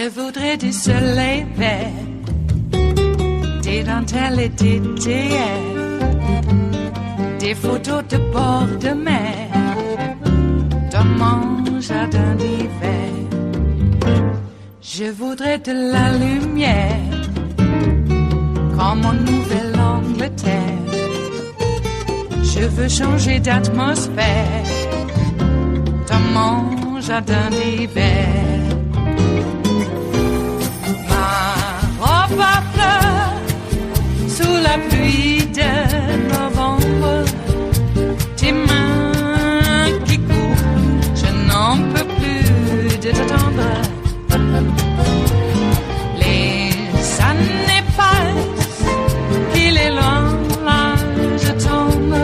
Je voudrais du soleil vert, des dentelles et des théières, des photos de bord de mer, dans mon jardin d'hiver. Je voudrais de la lumière, comme en Nouvelle-Angleterre. Je veux changer d'atmosphère, dans mon jardin d'hiver. Ma fleur sous la pluie de novembre, tes mains qui courent, je n'en peux plus de t'attendre. Les années passent, qu'il est loin, là je tombe.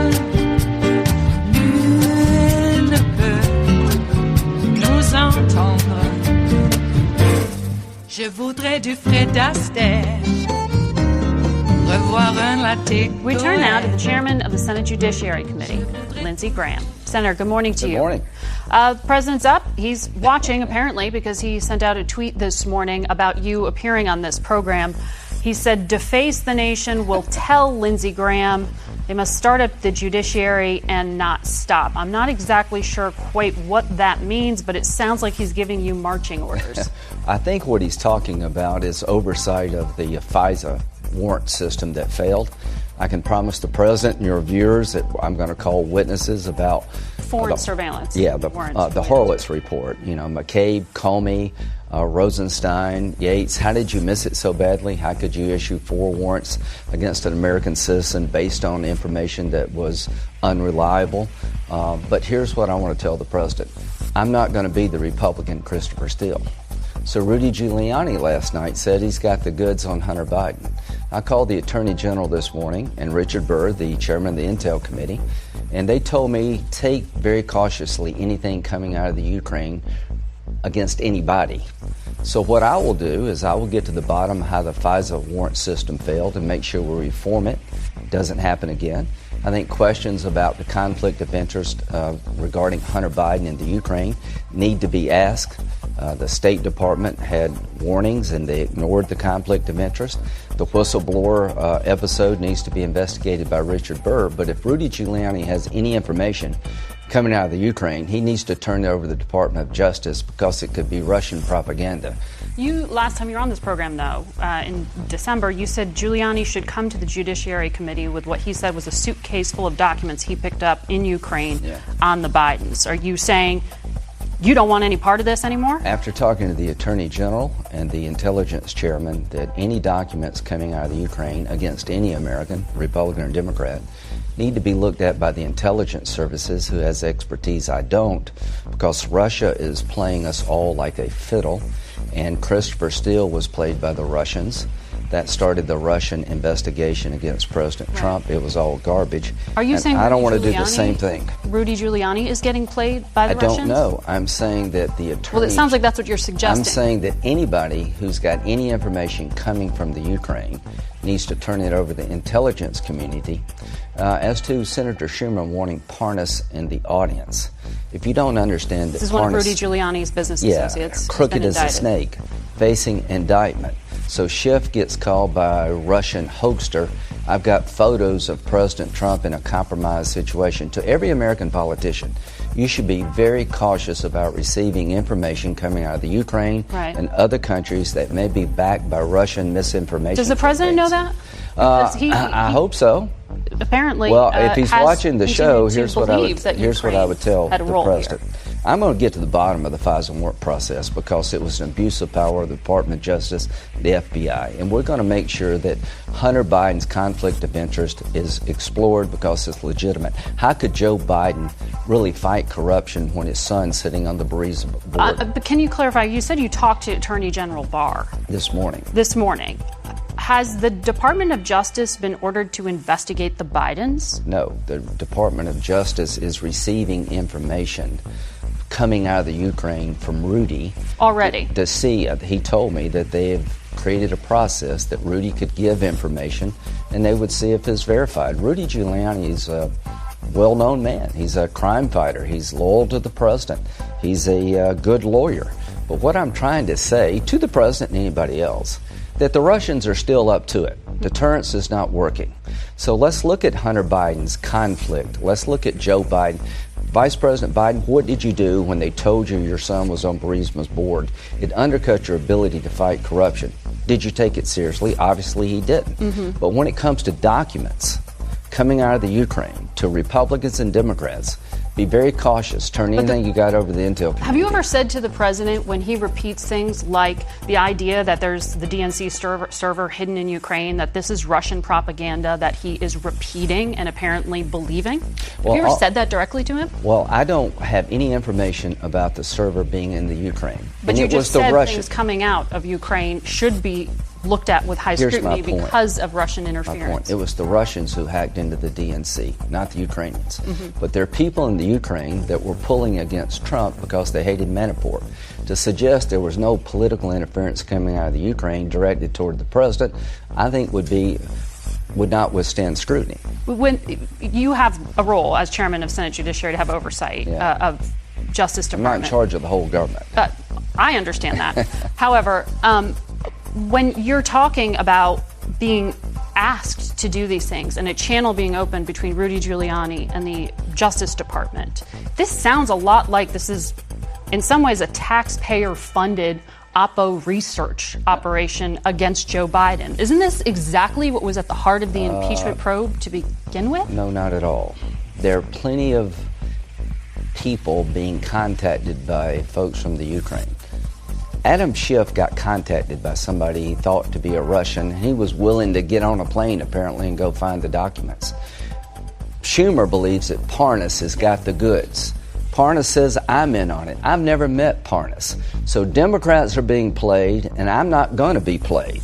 Nul ne peut nous entendre. Je voudrais du Fred Astaire, revoir un latte. We turn now to the chairman of the Senate Judiciary Committee, Lindsey Graham. Senator, good morning to you. Good morning. The president's up. He's watching, apparently, because he sent out a tweet this morning about you appearing on this program. He said, deface the nation, will tell Lindsey Graham they must start up the judiciary and not stop. I'm not exactly sure quite what that means, but it sounds like he's giving you marching orders. I think what he's talking about is oversight of the FISA warrant system that failed. I can promise the president and your viewers that I'm going to call witnesses about foreign surveillance. Yeah, the Horowitz report. You know, McCabe, Comey, Rosenstein, Yates. How did you miss it so badly? How could you issue 4 warrants against an American citizen based on information that was unreliable? But here's what I want to tell the president. I'm not going to be the Republican Christopher Steele. So Rudy Giuliani last night said he's got the goods on Hunter Biden. I called the Attorney General this morning and Richard Burr, the chairman of the Intel Committee, and they told me take very cautiously anything coming out of the Ukraine against anybody. So what I will do is I will get to the bottom of how the FISA warrant system failed and make sure we reform it. It doesn't happen again. I think questions about the conflict of interest regarding Hunter Biden and the Ukraine need to be asked. The State Department had warnings and they ignored the conflict of interest. The whistleblower episode needs to be investigated by Richard Burr. But if Rudy Giuliani has any information coming out of the Ukraine, he needs to turn it over to the Department of Justice because it could be Russian propaganda. You, last time you were on this program, though, in December, you said Giuliani should come to the Judiciary Committee with what he said was a suitcase full of documents he picked up in Ukraine on the Bidens. Are you saying you don't want any part of this anymore? After talking to the Attorney General and the Intelligence Chairman, that any documents coming out of the Ukraine against any American, Republican or Democrat, need to be looked at by the intelligence services who has expertise. I don't, because Russia is playing us all like a fiddle, and Christopher Steele was played by the Russians. That started the Russian investigation against President Trump. It was all garbage. Are you saying I don't want to do the same thing? Rudy Giuliani is getting played by the Russians? I don't know. I'm saying that the attorney... Well, it sounds like that's what you're suggesting. I'm saying that anybody who's got any information coming from the Ukraine needs to turn it over to the intelligence community. As to Senator Schumer wanting Parnas in the audience, if you don't understand that this is Parnas, one of Rudy Giuliani's business associates. Crooked as a snake, facing indictment. So Schiff gets called by a Russian hoaxer. I've got photos of President Trump in a compromised situation. To every American politician, you should be very cautious about receiving information coming out of the Ukraine and other countries that may be backed by Russian misinformation. Does the president know that? I hope so. Apparently, well, if he's watching the show, here's what I would tell the president. Here. I'm going to get to the bottom of the FISA warrant process because it was an abuse of power of the Department of Justice, the FBI, and we're going to make sure that Hunter Biden's conflict of interest is explored because it's legitimate. How could Joe Biden really fight corruption when his son's sitting on the Bureau's board? But can you clarify? You said you talked to Attorney General Barr this morning. Has the Department of Justice been ordered to investigate the Bidens? No, the Department of Justice is receiving information coming out of the Ukraine from Rudy already to see. He told me that they have created a process that Rudy could give information and they would see if it's verified. Rudy Giuliani is a well-known man. He's a crime fighter. He's loyal to the president. He's a good lawyer. But what I'm trying to say to the president and anybody else, that the Russians are still up to it. Deterrence is not working. So let's look at Hunter Biden's conflict. Let's look at Joe Biden. Vice President Biden, what did you do when they told you your son was on Burisma's board? It undercut your ability to fight corruption. Did you take it seriously? Obviously he didn't. But when it comes to documents coming out of the Ukraine to Republicans and Democrats, be very cautious. Turn anything you got over the intel community. Have you ever said to the president when he repeats things like the idea that there's the DNC server hidden in Ukraine, that this is Russian propaganda that he is repeating and apparently believing? Have you ever said that directly to him? Well, I don't have any information about the server being in the Ukraine. But and you it just was the said Russian. things coming out of Ukraine should be looked at with high Here's scrutiny my point. because of Russian My interference. point. It was the Russians who hacked into the DNC, not the Ukrainians. But there are people in the Ukraine that were pulling against Trump because they hated Manafort. To suggest there was no political interference coming out of the Ukraine directed toward the president, I think would not withstand scrutiny. When you have a role as chairman of Senate Judiciary to have oversight of Justice I'm Department. not in charge of the whole government. I understand that. However, when you're talking about being asked to do these things and a channel being opened between Rudy Giuliani and the Justice Department, this sounds a lot like this is, in some ways, a taxpayer-funded Oppo research operation against Joe Biden. Isn't this exactly what was at the heart of the impeachment probe to begin with? No, not at all. There are plenty of people being contacted by folks from the Ukraine. Adam Schiff got contacted by somebody he thought to be a Russian. He was willing to get on a plane, apparently, and go find the documents. Schumer believes that Parnas has got the goods. Parnas says, I'm in on it. I've never met Parnas. So Democrats are being played, and I'm not going to be played.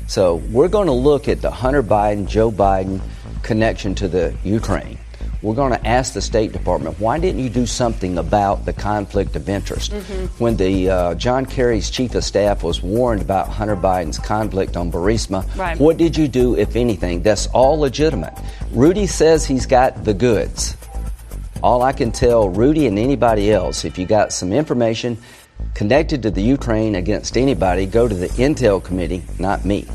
So we're going to look at the Hunter Biden, Joe Biden connection to the Ukraine. We're going to ask the State Department, why didn't you do something about the conflict of interest? When the John Kerry's chief of staff was warned about Hunter Biden's conflict on Burisma, what did you do, if anything? That's all legitimate. Rudy says he's got the goods. All I can tell Rudy and anybody else, if you got some information connected to the Ukraine against anybody, go to the Intel Committee, not me.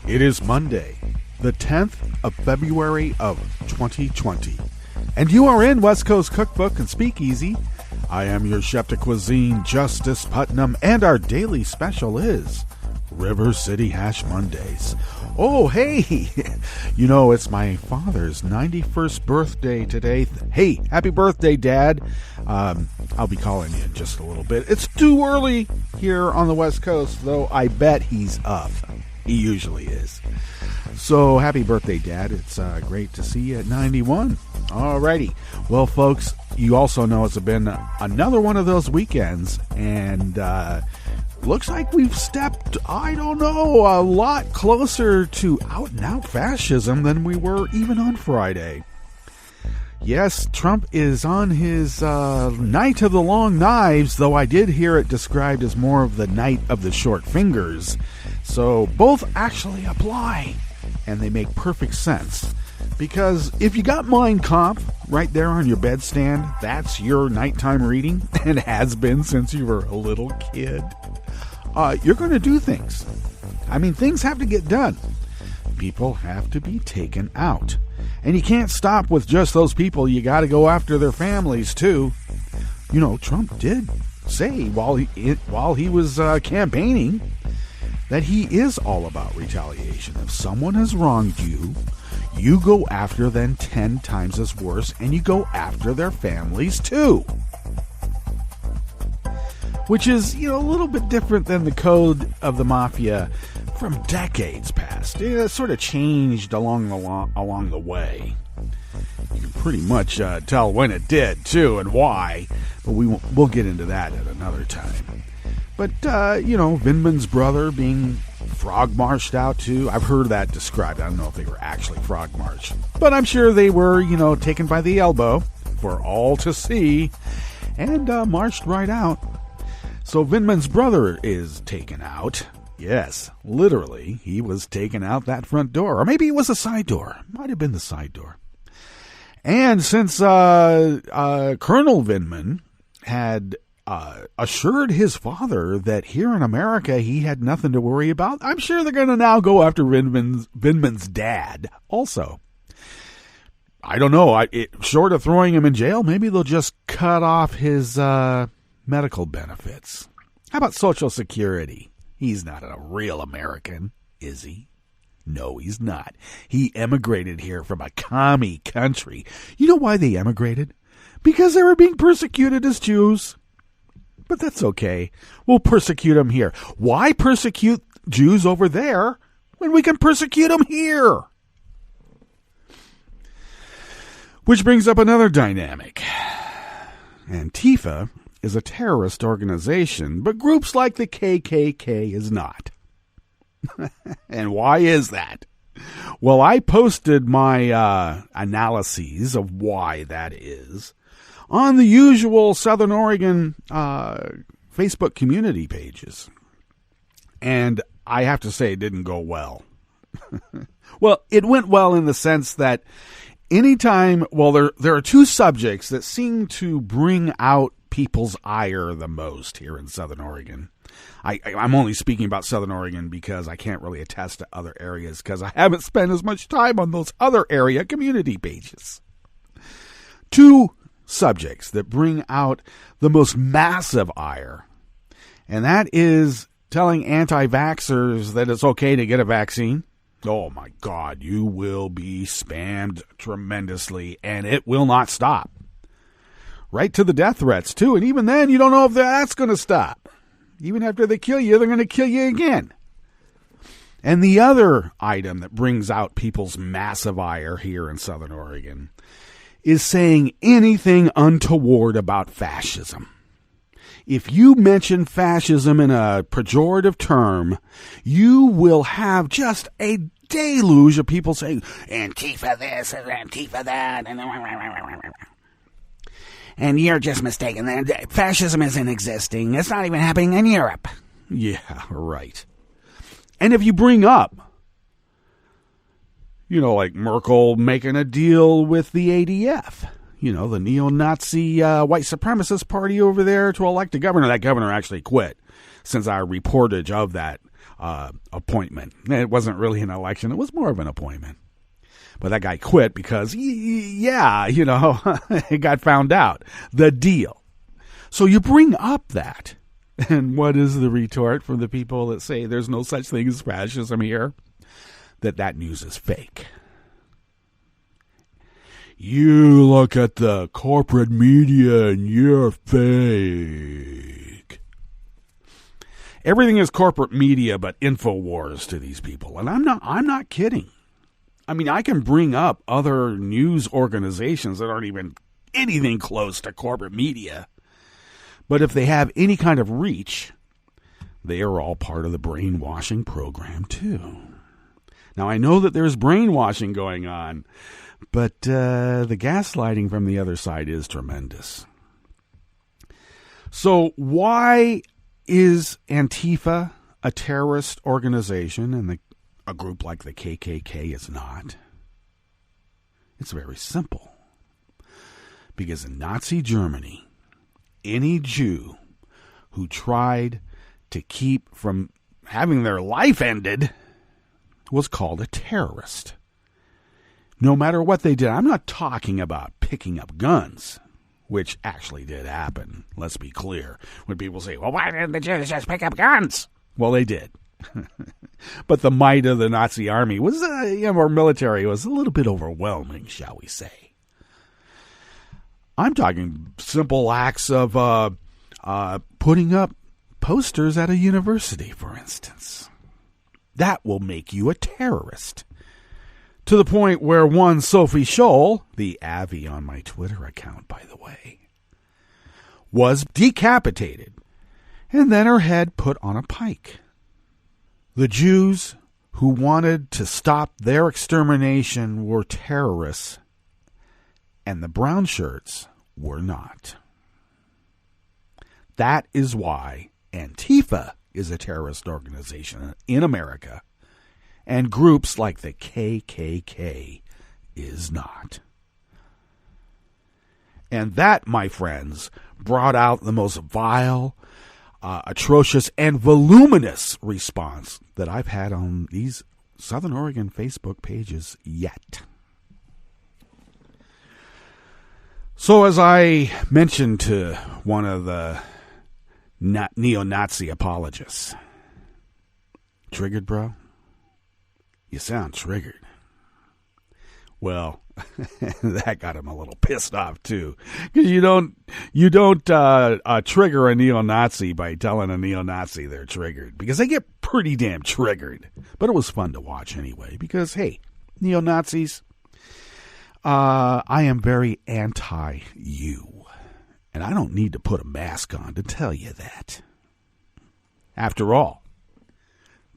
It is Monday, the 10th of February of 2020. And you are in West Coast Cookbook and Speakeasy. I am your chef de cuisine, Justice Putnam, and our daily special is River City Hash Mondays. Oh, hey, you know, it's my father's 91st birthday today. Hey, happy birthday, Dad. I'll be calling you in just a little bit. It's too early here on the West Coast, though I bet he's up. He usually is. So happy birthday, Dad. It's great to see you at 91. Alrighty. Well, folks, you also know it's been another one of those weekends, and looks like we've stepped, I don't know, a lot closer to out-and-out fascism than we were even on Friday. Yes, Trump is on his night of the long knives, though I did hear it described as more of the night of the short fingers. So both actually apply, and they make perfect sense. Because if you got Mein Kampf right there on your bedstand, that's your nighttime reading, and has been since you were a little kid. You're going to do things. I mean, things have to get done. People have to be taken out. And you can't stop with just those people. You got to go after their families, too. You know, Trump did say while he was campaigning that he is all about retaliation. If someone has wronged you, you go after them 10 times as worse, and you go after their families, too. Which is, you know, a little bit different than the code of the mafia from decades past. It sort of changed along the way. You can pretty much tell when it did, too, and why. But we'll get into that at another time. But, you know, Vindman's brother being frog-marched out, too. I've heard that described. I don't know if they were actually frog-marched. But I'm sure they were, you know, taken by the elbow for all to see and marched right out. So Vindman's brother is taken out. Yes, literally, he was taken out that front door. Or maybe it was a side door. Might have been the side door. And since Colonel Vindman had assured his father that here in America he had nothing to worry about. I'm sure they're going to now go after Vindman's dad also. I don't know. Short of throwing him in jail, maybe they'll just cut off his medical benefits. How about Social Security? He's not a real American, is he? No, he's not. He emigrated here from a commie country. You know why they emigrated? Because they were being persecuted as Jews. But that's okay. We'll persecute them here. Why persecute Jews over there when we can persecute them here? Which brings up another dynamic. Antifa is a terrorist organization, but groups like the KKK is not. And why is that? Well, I posted my analyses of why that is on the usual Southern Oregon Facebook community pages. And I have to say it didn't go well. Well, it went well in the sense that anytime, well, there are two subjects that seem to bring out people's ire the most here in Southern Oregon. I'm only speaking about Southern Oregon because I can't really attest to other areas because I haven't spent as much time on those other area community pages. Two subjects that bring out the most massive ire, and that is telling anti-vaxxers that it's okay to get a vaccine. Oh my God, you will be spammed tremendously, and it will not stop. Right to the death threats, too, and even then, you don't know if that's going to stop. Even after they kill you, they're going to kill you again. And the other item that brings out people's massive ire here in Southern Oregon is saying anything untoward about fascism. If you mention fascism in a pejorative term, you will have just a deluge of people saying, Antifa this and Antifa that, and you're just mistaken. Fascism isn't existing. It's not even happening in Europe. Yeah, right. And if you bring up, like Merkel making a deal with the ADF, the neo-Nazi white supremacist party over there to elect a governor. That governor actually quit since our reportage of that appointment. It wasn't really an election. It was more of an appointment. But that guy quit because, it got found out. The deal. So you bring up that. And what is the retort from the people that say there's no such thing as fascism here? That news is fake. You look at the corporate media and you're fake. Everything is corporate media but InfoWars to these people. And I'm not kidding. I mean, I can bring up other news organizations that aren't even anything close to corporate media. But if they have any kind of reach, they are all part of the brainwashing program, too. Now, I know that there's brainwashing going on, but the gaslighting from the other side is tremendous. So why is Antifa a terrorist organization and a group like the KKK is not? It's very simple. Because in Nazi Germany, any Jew who tried to keep from having their life ended was called a terrorist. No matter what they did. I'm not talking about picking up guns, which actually did happen. Let's be clear. When people say, well, why didn't the Jews just pick up guns? Well, they did. But the might of the Nazi army was, or military was a little bit overwhelming, shall we say. I'm talking simple acts of putting up posters at a university, for instance. That will make you a terrorist. To the point where one Sophie Scholl, the Avi on my Twitter account, by the way, was decapitated and then her head put on a pike. The Jews who wanted to stop their extermination were terrorists, and the brown shirts were not. That is why Antifa is a terrorist organization in America, and groups like the KKK is not. And that, my friends, brought out the most vile, atrocious, and voluminous response that I've had on these Southern Oregon Facebook pages yet. So as I mentioned to one of the neo-Nazi apologists, triggered, bro? You sound triggered. Well, that got him a little pissed off too, because you don't trigger a neo-Nazi by telling a neo-Nazi they're triggered, because they get pretty damn triggered. But it was fun to watch anyway, because hey, neo-Nazis, I am very anti-you, and I don't need to put a mask on to tell you that. After all,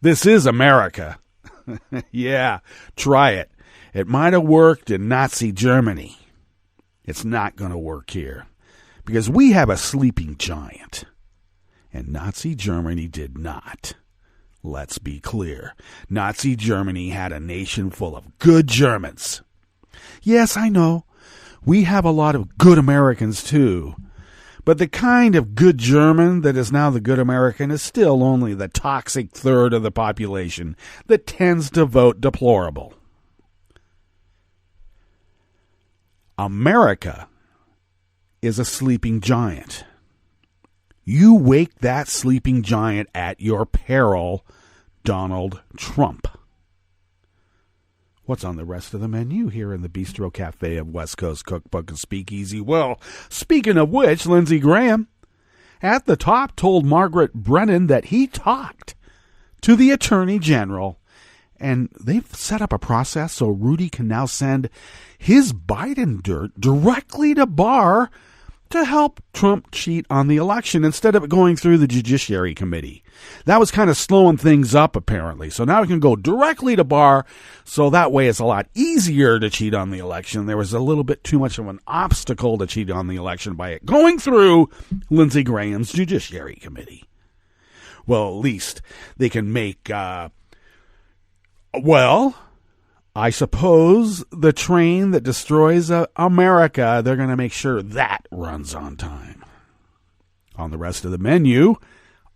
this is America. Yeah, try it. It might have worked in Nazi Germany. It's not going to work here, because we have a sleeping giant, and Nazi Germany did not. Let's be clear. Nazi Germany had a nation full of good Germans. Yes, I know, we have a lot of good Americans too, but the kind of good German that is now the good American is still only the toxic third of the population that tends to vote deplorable. America is a sleeping giant. You wake that sleeping giant at your peril, Donald Trump. What's on the rest of the menu here in the Bistro Cafe of West Coast Cookbook and Speakeasy? Well, speaking of which, Lindsey Graham at the top told Margaret Brennan that he talked to the Attorney General, and they've set up a process so Rudy can now send his Biden dirt directly to Barr to help Trump cheat on the election instead of it going through the Judiciary Committee. That was kind of slowing things up, apparently. So now we can go directly to Barr, so that way it's a lot easier to cheat on the election. There was a little bit too much of an obstacle to cheat on the election by it going through Lindsey Graham's Judiciary Committee. Well, at least they can make, I suppose the train that destroys America, they're going to make sure that runs on time. On the rest of the menu,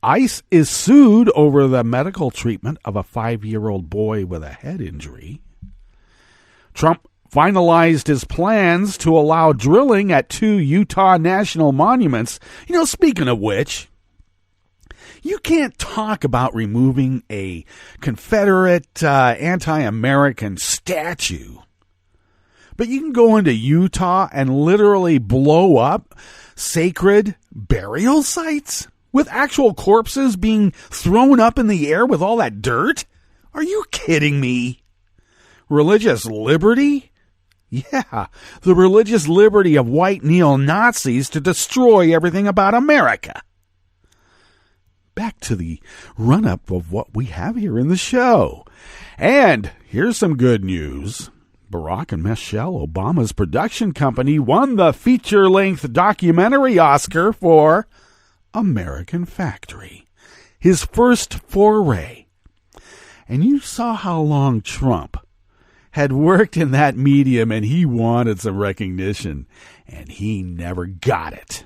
ICE is sued over the medical treatment of a 5-year-old boy with a head injury. Trump finalized his plans to allow drilling at 2 Utah national monuments. Speaking of which, you can't talk about removing a Confederate anti-American statue, but you can go into Utah and literally blow up sacred burial sites with actual corpses being thrown up in the air with all that dirt? Are you kidding me? Religious liberty? Yeah, the religious liberty of white neo-Nazis to destroy everything about America. Back to the run-up of what we have here in the show. And here's some good news. Barack and Michelle Obama's production company won the feature-length documentary Oscar for American Factory, his first foray. And you saw how long Trump had worked in that medium, and he wanted some recognition, and he never got it.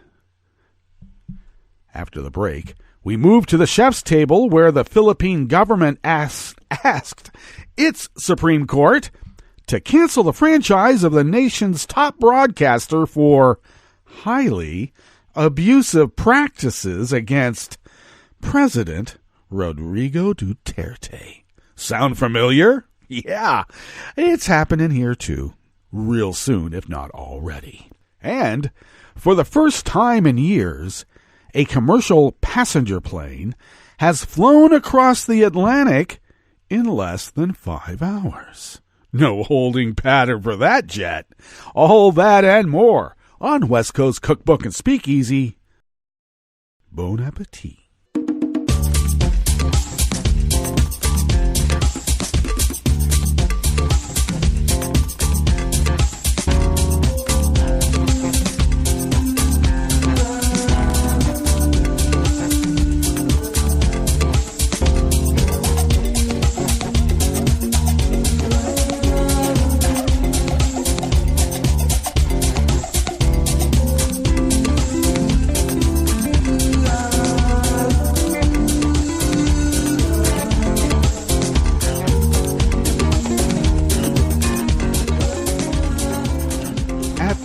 After the break, we moved to the chef's table, where the Philippine government asked its Supreme Court to cancel the franchise of the nation's top broadcaster for highly abusive practices against President Rodrigo Duterte. Sound familiar? Yeah, it's happening here too, real soon, if not already. And for the first time in years, a commercial passenger plane has flown across the Atlantic in less than 5 hours. No holding pattern for that jet. All that and more on West Coast Cookbook and Speakeasy. Bon appetit.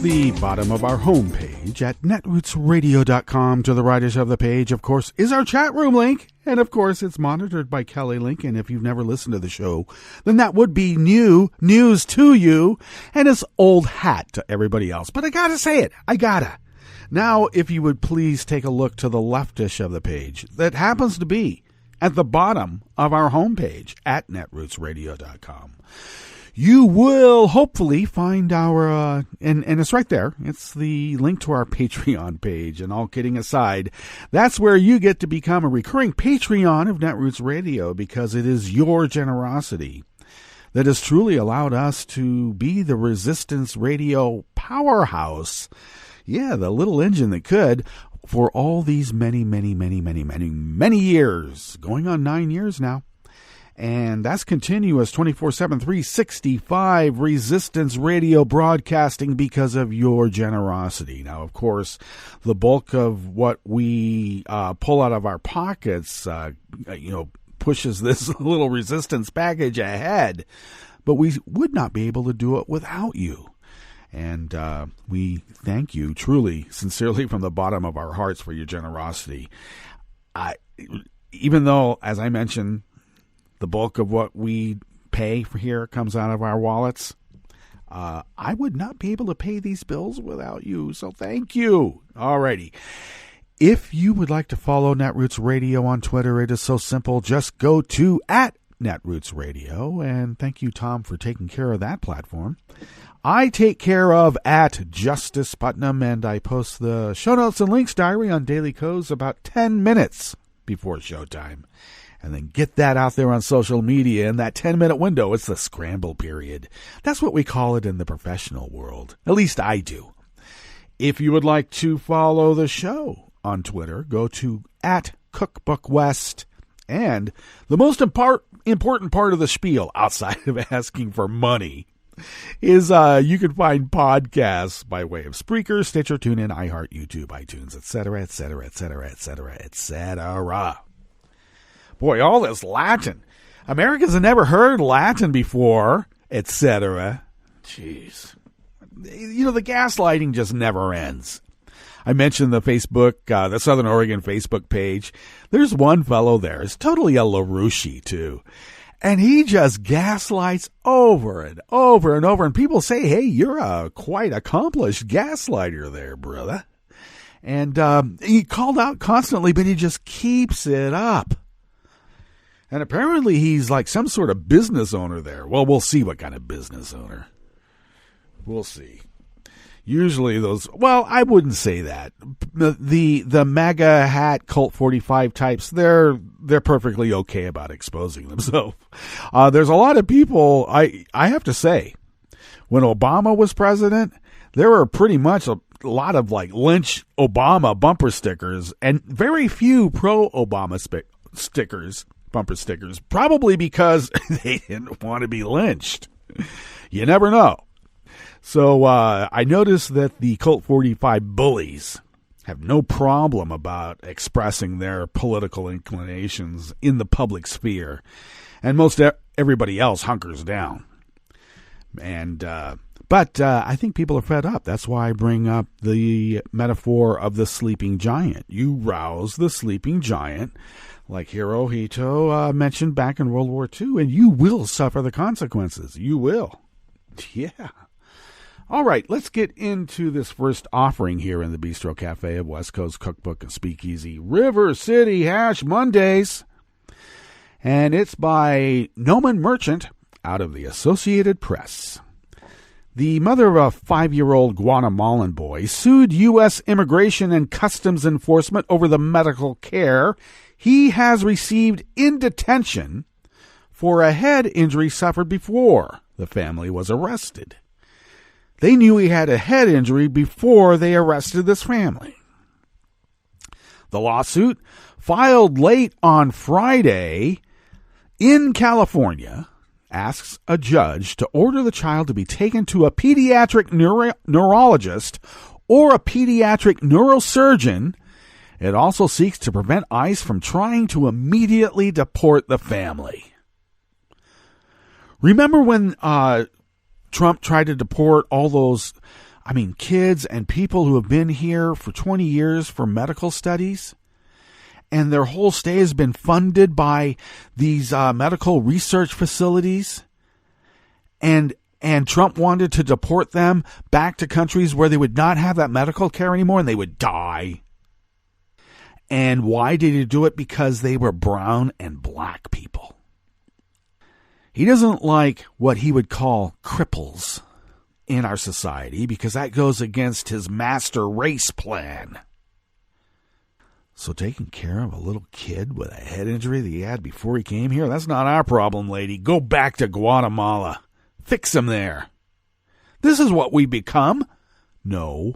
the bottom of our homepage at netrootsradio.com. To the right of the page, of course, is our chat room link. And, of course, it's monitored by Kelly Lincoln. If you've never listened to the show, then that would be new news to you and it's old hat to everybody else. But I gotta say it. I gotta. Now, if you would please take a look to the leftish of the page that happens to be at the bottom of our homepage at netrootsradio.com. You will hopefully find our, and it's right there. It's the link to our Patreon page. And all kidding aside, that's where you get to become a recurring Patreon of Netroots Radio, because it is your generosity that has truly allowed us to be the Resistance Radio powerhouse. Yeah, the little engine that could, for all these many years, going on 9 years now. And that's continuous 24/7, 365 Resistance Radio broadcasting because of your generosity. Now, of course, the bulk of what we pull out of our pockets, pushes this little Resistance package ahead. But we would not be able to do it without you. And we thank you truly, sincerely, from the bottom of our hearts for your generosity. Even though, as I mentioned, the bulk of what we pay for here comes out of our wallets, I would not be able to pay these bills without you. So thank you. Alrighty. If you would like to follow Netroots Radio on Twitter, it is so simple. Just go to @Netroots Radio. And thank you, Tom, for taking care of that platform. I take care of @Justice Putnam, and I post the show notes and links diary on Daily Codes about 10 minutes before showtime. And then get that out there on social media in that 10-minute window. It's the scramble period. That's what we call it in the professional world. At least I do. If you would like to follow the show on Twitter, go to @CookbookWest. And the most important part of the spiel, outside of asking for money, is you can find podcasts by way of Spreaker, Stitcher, TuneIn, iHeart, YouTube, iTunes, etc., etc., etc., etc., etc. Boy, all this Latin. Americans have never heard Latin before, etc. Jeez. The gaslighting just never ends. I mentioned the Facebook, the Southern Oregon Facebook page. There's one fellow there. It's totally a LaRouche, too. And he just gaslights over and over and over. And people say, hey, you're a quite accomplished gaslighter there, brother. And he called out constantly, but he just keeps it up. And apparently he's like some sort of business owner there. Well, we'll see what kind of business owner. We'll see. Usually those, well, I wouldn't say that. The MAGA hat Cult 45 types, they're perfectly okay about exposing themselves. There's a lot of people, I have to say, when Obama was president, there were pretty much a lot of like lynch Obama bumper stickers and very few pro-Obama bumper stickers, probably because they didn't want to be lynched. You never know. So I noticed that the Cult 45 bullies have no problem about expressing their political inclinations in the public sphere, and most everybody else hunkers down. And but I think people are fed up. That's why I bring up the metaphor of the sleeping giant. You rouse the sleeping giant, like Hirohito mentioned back in World War II, and you will suffer the consequences. You will. Yeah. All right, let's get into this first offering here in the Bistro Cafe of West Coast Cookbook and Speakeasy, River City Hash Mondays. And it's by Noman Merchant out of the Associated Press. The mother of a 5-year-old Guatemalan boy sued U.S. Immigration and Customs Enforcement over the medical care he has received in detention for a head injury suffered before the family was arrested. They knew he had a head injury before they arrested this family. The lawsuit, filed late on Friday in California, asks a judge to order the child to be taken to a pediatric neurologist or a pediatric neurosurgeon. It also seeks to prevent ICE from trying to immediately deport the family. Remember when Trump tried to deport all those I mean, kids and people who have been here for 20 years for medical studies, and their whole stay has been funded by these medical research facilities, and Trump wanted to deport them back to countries where they would not have that medical care anymore and they would die. And why did he do it? Because they were brown and black people. He doesn't like what he would call cripples in our society because that goes against his master race plan. So taking care of a little kid with a head injury that he had before he came here, that's not our problem, lady. Go back to Guatemala. Fix him there. This is what we become? No.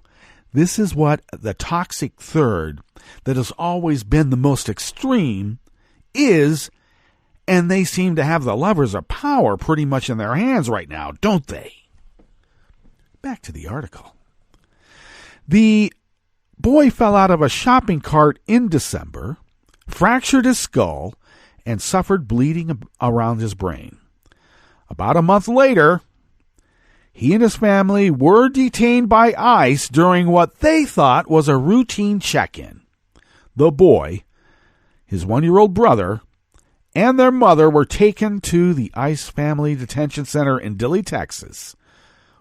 This is what the toxic third that has always been the most extreme is, and they seem to have the levers of power pretty much in their hands right now, don't they? Back to the article. The boy fell out of a shopping cart in December, fractured his skull, and suffered bleeding around his brain. About a month later, he and his family were detained by ICE during what they thought was a routine check-in. The boy, his 1-year-old brother, and their mother were taken to the ICE Family Detention Center in Dilley, Texas,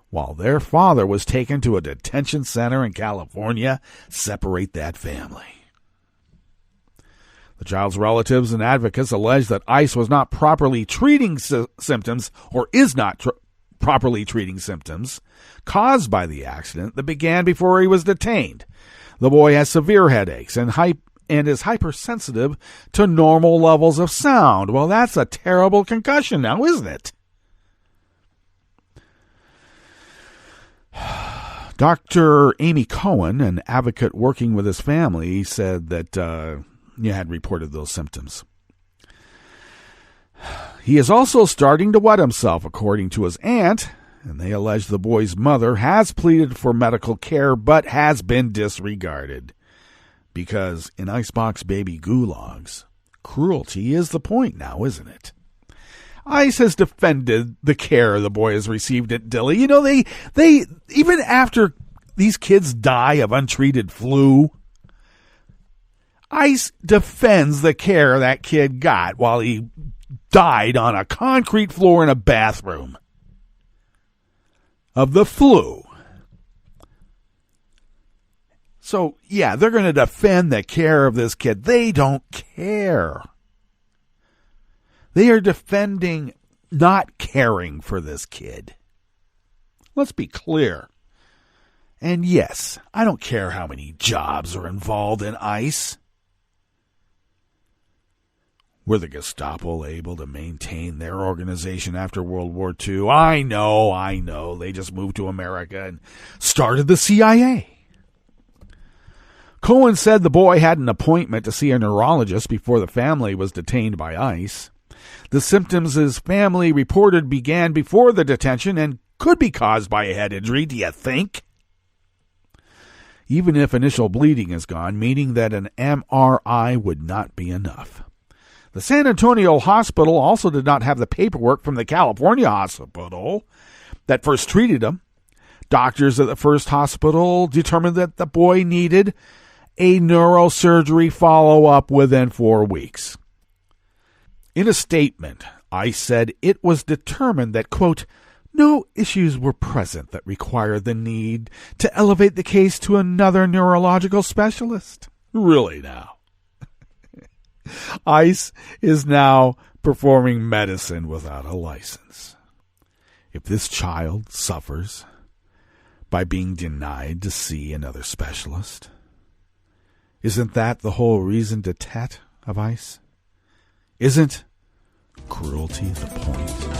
while their father was taken to a detention center in California. Separate that family. The child's relatives and advocates allege that ICE was not properly treating symptoms, or is not properly treating symptoms, caused by the accident that began before he was detained. The boy has severe headaches and is hypersensitive to normal levels of sound. Well, that's a terrible concussion now, isn't it? Dr. Amy Cohen, an advocate working with his family, said that had reported those symptoms. He is also starting to wet himself, according to his aunt, and they allege the boy's mother has pleaded for medical care but has been disregarded. Because in Icebox Baby gulags, cruelty is the point now, isn't it? ICE has defended the care the boy has received at Dilley. You know, they even after these kids die of untreated flu, ICE defends the care that kid got while he died on a concrete floor in a bathroom of the flu. So, yeah, they're going to defend the care of this kid. They don't care. They are defending not caring for this kid. Let's be clear. And yes, I don't care how many jobs are involved in ICE. Were the Gestapo able to maintain their organization after World War II? I know. They just moved to America and started the CIA. Cohen said the boy had an appointment to see a neurologist before the family was detained by ICE. The symptoms his family reported began before the detention and could be caused by a head injury, do you think? Even if initial bleeding is gone, meaning that an MRI would not be enough. The San Antonio hospital also did not have the paperwork from the California hospital that first treated him. Doctors at the first hospital determined that the boy needed a neurosurgery follow-up within 4 weeks. In a statement, ICE said it was determined that, quote, no issues were present that required the need to elevate the case to another neurological specialist. Really now? ICE is now performing medicine without a license. If this child suffers by being denied to see another specialist, isn't that the whole reason d'etat of ICE? Isn't cruelty the point?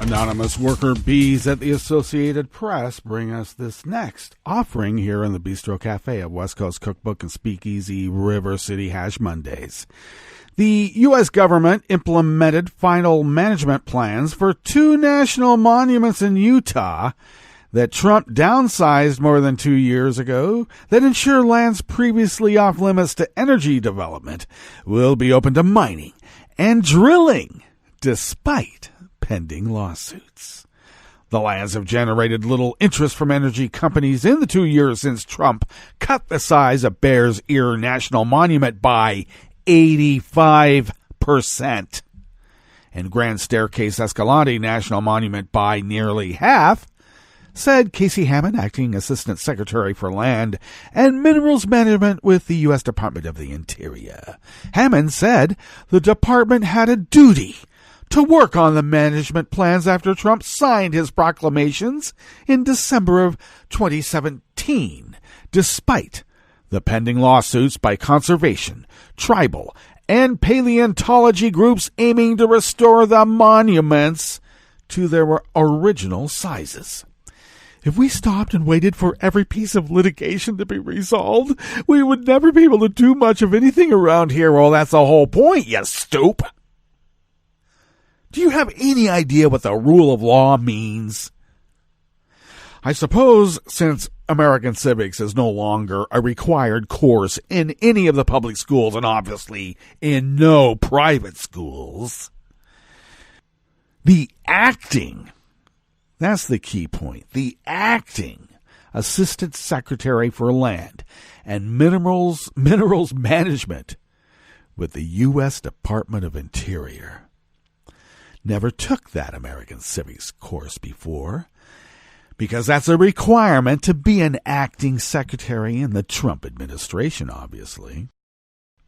Anonymous worker bees at the Associated Press bring us this next offering here in the Bistro Cafe at West Coast Cookbook and Speakeasy River City Hash Mondays. The U.S. government implemented final management plans for 2 national monuments in Utah that Trump downsized more than 2 years ago that ensure lands previously off limits to energy development will be open to mining and drilling despite pending lawsuits. The lands have generated little interest from energy companies in the 2 years since Trump cut the size of Bears Ear National Monument by 85% and Grand Staircase Escalante National Monument by nearly half, said Casey Hammond, Acting Assistant Secretary for Land and Minerals Management with the U.S. Department of the Interior. Hammond said the department had a duty to work on the management plans after Trump signed his proclamations in December of 2017, despite the pending lawsuits by conservation, tribal, and paleontology groups aiming to restore the monuments to their original sizes. If we stopped and waited for every piece of litigation to be resolved, we would never be able to do much of anything around here. Well, that's the whole point, you stoop. Do you have any idea what the rule of law means? I suppose since American civics is no longer a required course in any of the public schools and obviously in no private schools, the acting, that's the key point, the acting Assistant Secretary for Land and Minerals Management with the U.S. Department of Interior never took that American civics course before, because that's a requirement to be an acting secretary in the Trump administration, obviously.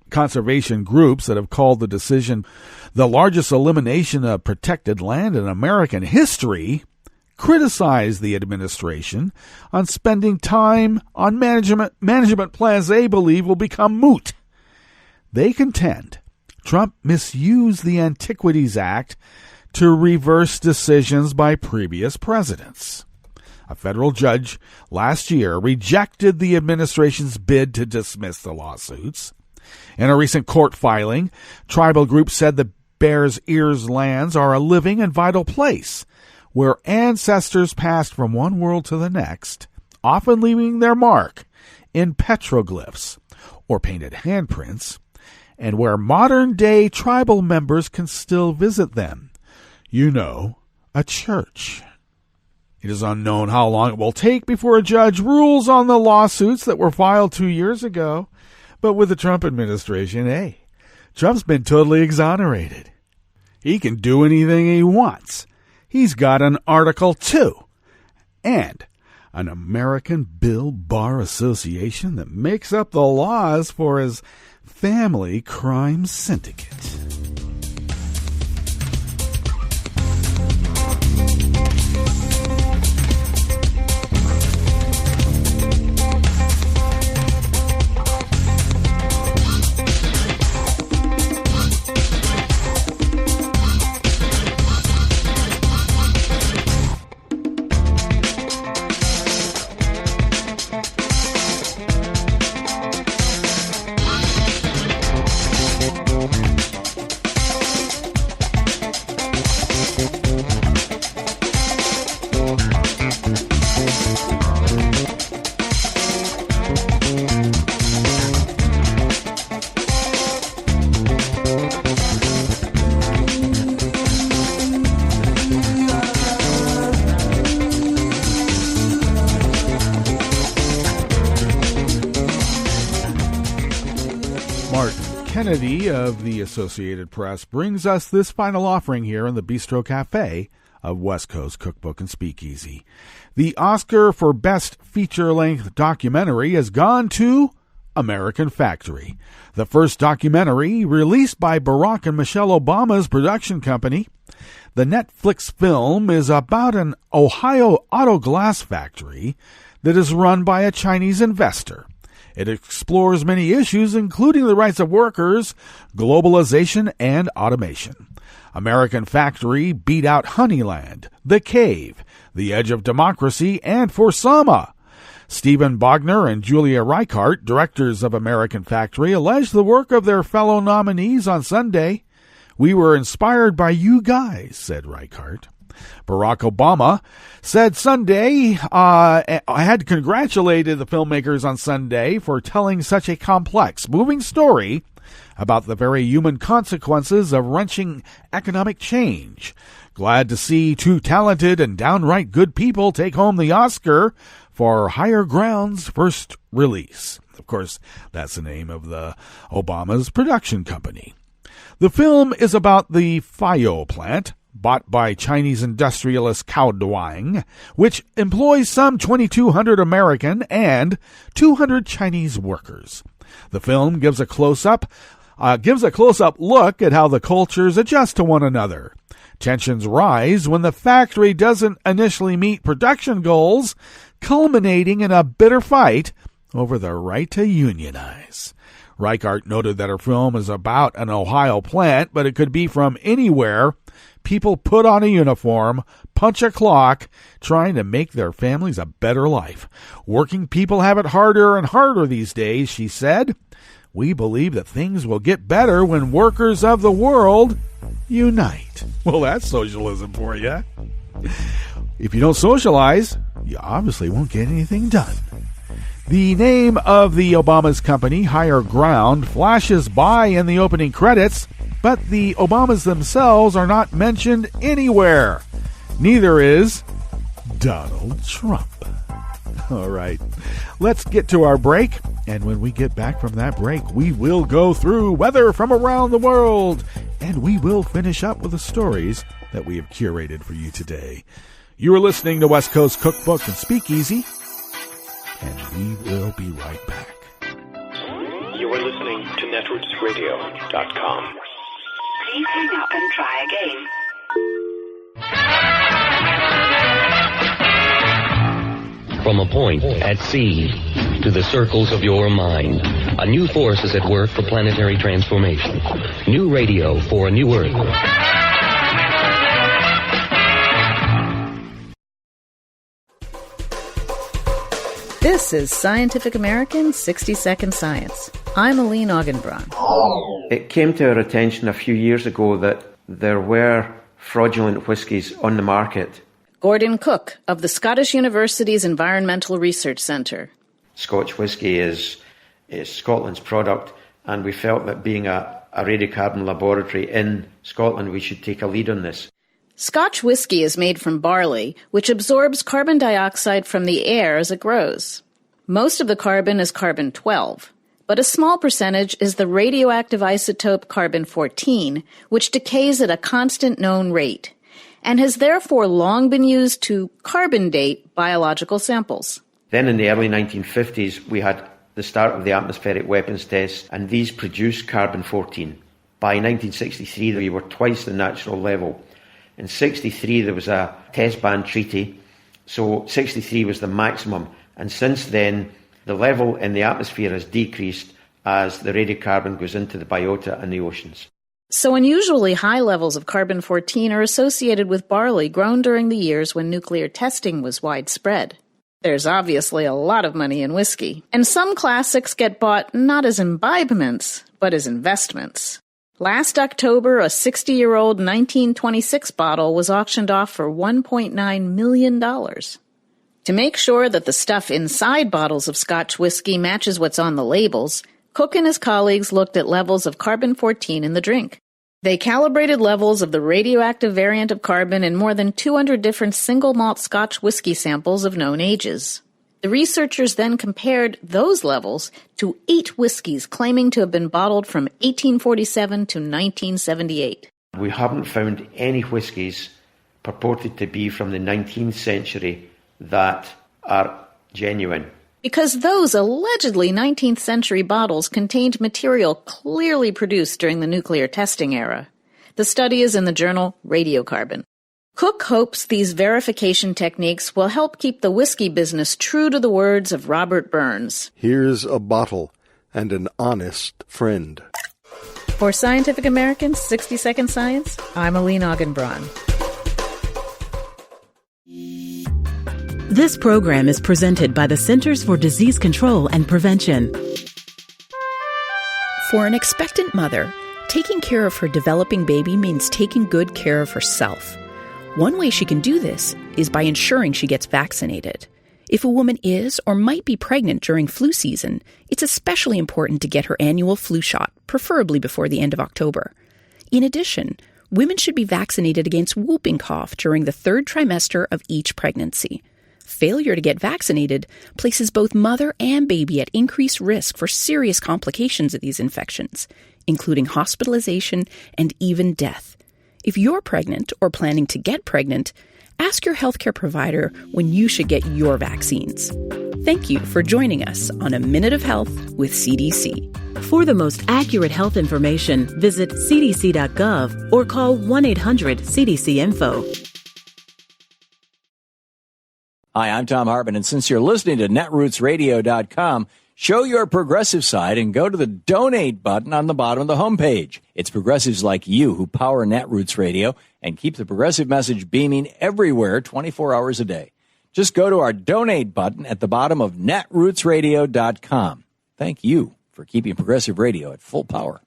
Conservation groups that have called the decision the largest elimination of protected land in American history criticize the administration on spending time on management plans they believe will become moot. They contend Trump misused the Antiquities Act to reverse decisions by previous presidents. A federal judge last year rejected the administration's bid to dismiss the lawsuits. In a recent court filing, tribal groups said the Bears Ears lands are a living and vital place where ancestors passed from one world to the next, often leaving their mark in petroglyphs or painted handprints, and where modern-day tribal members can still visit them. You know, a church. It is unknown how long it will take before a judge rules on the lawsuits that were filed 2 years ago. But with the Trump administration, hey, Trump's been totally exonerated. He can do anything he wants. He's got an Article 2 and an American Bill Bar Association that makes up the laws for his family crime syndicate. Kennedy of the Associated Press brings us this final offering here in the Bistro Cafe of West Coast Cookbook and Speakeasy. The Oscar for Best Feature-Length Documentary has gone to American Factory, the first documentary released by Barack and Michelle Obama's production company. The Netflix film is about an Ohio auto glass factory that is run by a Chinese investor. It explores many issues, including the rights of workers, globalization, and automation. American Factory beat out Honeyland, The Cave, The Edge of Democracy, and For Sama. Stephen Bogner and Julia Reichart, directors of American Factory, alleged the work of their fellow nominees on Sunday. "We were inspired by you guys," said Reichart. Barack Obama said Sunday, had congratulated the filmmakers on Sunday for telling such a complex, moving story about the very human consequences of wrenching economic change. "Glad to see two talented and downright good people take home the Oscar for Higher Ground's first release." Of course, that's the name of the Obama's production company. The film is about the Fayou plant, bought by Chinese industrialist Cao Duang, which employs some 2,200 American and 200 Chinese workers. The film gives a close-up look at how the cultures adjust to one another. Tensions rise when the factory doesn't initially meet production goals, culminating in a bitter fight over the right to unionize. Reichart noted that her film is about an Ohio plant, but it could be from anywhere. People put on a uniform, punch a clock, trying to make their families a better life. "Working people have it harder and harder these days," she said. "We believe that things will get better when workers of the world unite." Well, that's socialism for you. If you don't socialize, you obviously won't get anything done. The name of the Obama's company, Higher Ground, flashes by in the opening credits, but the Obamas themselves are not mentioned anywhere. Neither is Donald Trump. All right, let's get to our break, and when we get back from that break, we will go through weather from around the world, and we will finish up with the stories that we have curated for you today. You are listening to West Coast Cookbook and Speakeasy, and we will be right back. You are listening to netrootsradio.com. Please hang up and try again. From a point at sea to the circles of your mind, a new force is at work for planetary transformation. New radio for a new Earth. This is Scientific American 60-Second Science. I'm Aline Augenbraun. It came to our attention a few years ago that there were fraudulent whiskies on the market. Gordon Cook of the Scottish University's Environmental Research Centre. Scotch whisky is Scotland's product, and we felt that being a radiocarbon laboratory in Scotland, we should take a lead on this. Scotch whisky is made from barley, which absorbs carbon dioxide from the air as it grows. Most of the carbon is carbon-12, but a small percentage is the radioactive isotope carbon-14, which decays at a constant known rate, and has therefore long been used to carbon date biological samples. Then in the early 1950s, we had the start of the atmospheric weapons tests, and these produced carbon-14. By 1963, we were twice the natural level. In 1963, there was a test ban treaty, so 1963 was the maximum. And since then, the level in the atmosphere has decreased as the radiocarbon goes into the biota and the oceans. So unusually high levels of carbon-14 are associated with barley grown during the years when nuclear testing was widespread. There's obviously a lot of money in whiskey, and some classics get bought not as imbibements, but as investments. Last October, a 60-year-old 1926 bottle was auctioned off for $1.9 million. To make sure that the stuff inside bottles of Scotch whiskey matches what's on the labels, Cook and his colleagues looked at levels of carbon-14 in the drink. They calibrated levels of the radioactive variant of carbon in more than 200 different single-malt Scotch whiskey samples of known ages. The researchers then compared those levels to 8 whiskies claiming to have been bottled from 1847 to 1978. We haven't found any whiskies purported to be from the 19th century that are genuine. Because those allegedly 19th century bottles contained material clearly produced during the nuclear testing era. The study is in the journal Radiocarbon. Cook hopes these verification techniques will help keep the whiskey business true to the words of Robert Burns. Here's a bottle and an honest friend. For Scientific American's 60 Second Science, I'm Aline Augenbraun. This program is presented by the Centers for Disease Control and Prevention. For an expectant mother, taking care of her developing baby means taking good care of herself. One way she can do this is by ensuring she gets vaccinated. If a woman is or might be pregnant during flu season, it's especially important to get her annual flu shot, preferably before the end of October. In addition, women should be vaccinated against whooping cough during the 3rd trimester of each pregnancy. Failure to get vaccinated places both mother and baby at increased risk for serious complications of these infections, including hospitalization and even death. If you're pregnant or planning to get pregnant, ask your healthcare provider when you should get your vaccines. Thank you for joining us on A Minute of Health with CDC. For the most accurate health information, visit cdc.gov or call 1-800-CDC-INFO. Hi, I'm Tom Hartman, and since you're listening to netrootsradio.com, show your progressive side and go to the donate button on the bottom of the homepage. It's progressives like you who power Netroots Radio and keep the progressive message beaming everywhere 24 hours a day. Just go to our donate button at the bottom of netrootsradio.com. Thank you for keeping progressive radio at full power.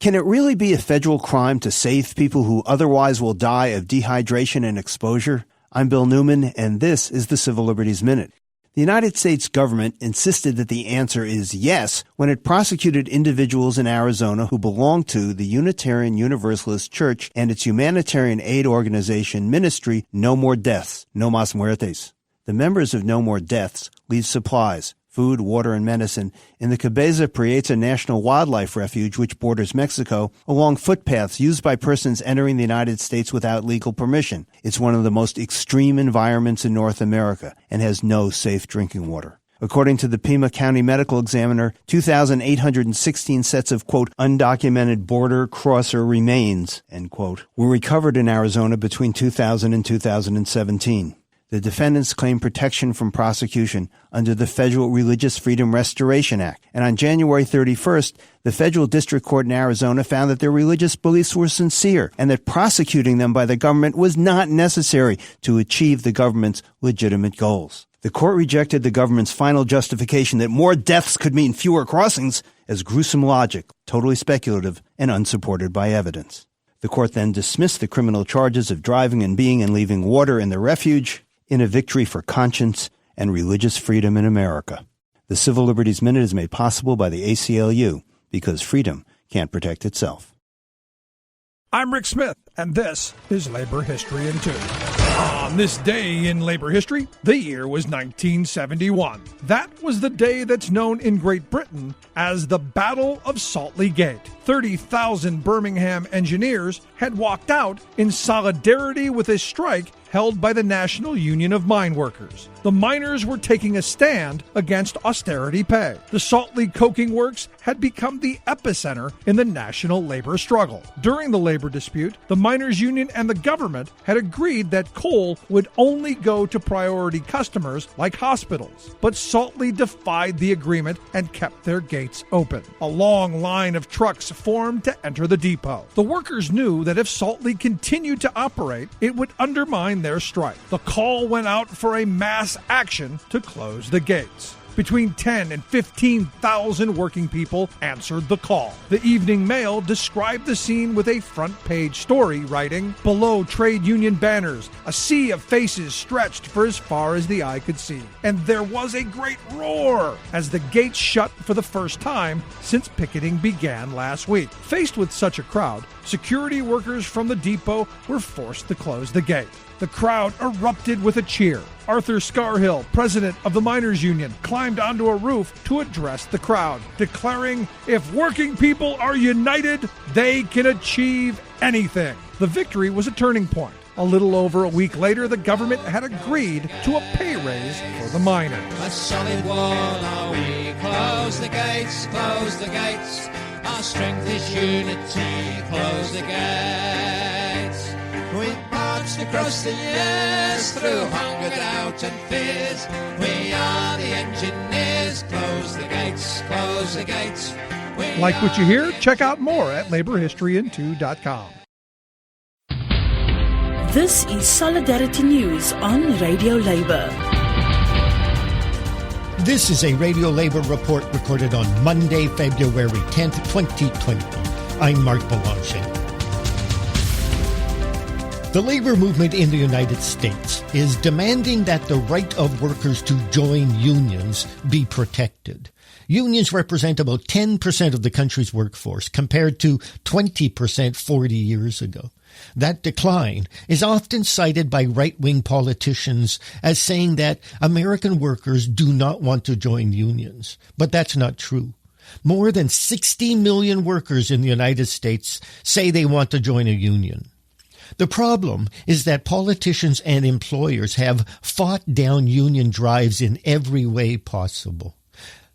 Can it really be a federal crime to save people who otherwise will die of dehydration and exposure? I'm Bill Newman, and this is the Civil Liberties Minute. The United States government insisted that the answer is yes when it prosecuted individuals in Arizona who belonged to the Unitarian Universalist Church and its humanitarian aid organization ministry, No More Deaths, No Mas Muertes. The members of No More Deaths leave supplies, food, water, and medicine in the Cabeza Prieta National Wildlife Refuge, which borders Mexico, along footpaths used by persons entering the United States without legal permission. It's one of the most extreme environments in North America and has no safe drinking water. According to the Pima County Medical Examiner, 2,816 sets of, quote, undocumented border crosser remains, end quote, were recovered in Arizona between 2000 and 2017. The defendants claim protection from prosecution under the Federal Religious Freedom Restoration Act. And on January 31st, the Federal District Court in Arizona found that their religious beliefs were sincere and that prosecuting them by the government was not necessary to achieve the government's legitimate goals. The court rejected the government's final justification that more deaths could mean fewer crossings as gruesome logic, totally speculative, and unsupported by evidence. The court then dismissed the criminal charges of driving and being and leaving water in the refuge in a victory for conscience and religious freedom in America. The Civil Liberties Minute is made possible by the ACLU because freedom can't protect itself. I'm Rick Smith, and this is Labor History in 2. On this day in labor history, the year was 1971. That was the day that's known in Great Britain as the Battle of Saltley Gate. 30,000 Birmingham engineers had walked out in solidarity with a strike held by the National Union of Mine Workers. The miners were taking a stand against austerity pay. The Saltley Coking Works had become the epicenter in the national labor struggle. During the labor dispute, the miners' union and the government had agreed that coal would only go to priority customers like hospitals. But Saltley defied the agreement and kept their gates open. A long line of trucks formed to enter the depot. The workers knew that if Saltley continued to operate, it would undermine their strike. The call went out for a mass action to close the gates. Between 10 and 15,000 working people answered the call. The Evening Mail described the scene with a front-page story, writing, "Below trade union banners, a sea of faces stretched for as far as the eye could see. And there was a great roar as the gates shut for the first time since picketing began last week." Faced with such a crowd, security workers from the depot were forced to close the gate. The crowd erupted with a cheer. Arthur Scarhill, president of the Miners' Union, climbed onto a roof to address the crowd, declaring, "If working people are united, they can achieve anything." The victory was a turning point. A little over a week later, the government had agreed to a pay raise for the miners. A solid wall are we. Close the gates, close the gates. Our strength is unity. Close the gates. marched across the years through hunger, drought and fears. We are the engineers. Close the gates, close the gates. Like what you hear? Check out more at laborhistoryin2.com. This is Solidarity News on Radio Labour. This is a Radio Labour report recorded on Monday, February 10th, 2020. I'm Mark Boulanger. The labor movement in the United States is demanding that the right of workers to join unions be protected. Unions represent about 10% of the country's workforce, compared to 20% 40 years ago. That decline is often cited by right-wing politicians as saying that American workers do not want to join unions. But that's not true. More than 60 million workers in the United States say they want to join a union. The problem is that politicians and employers have fought down union drives in every way possible.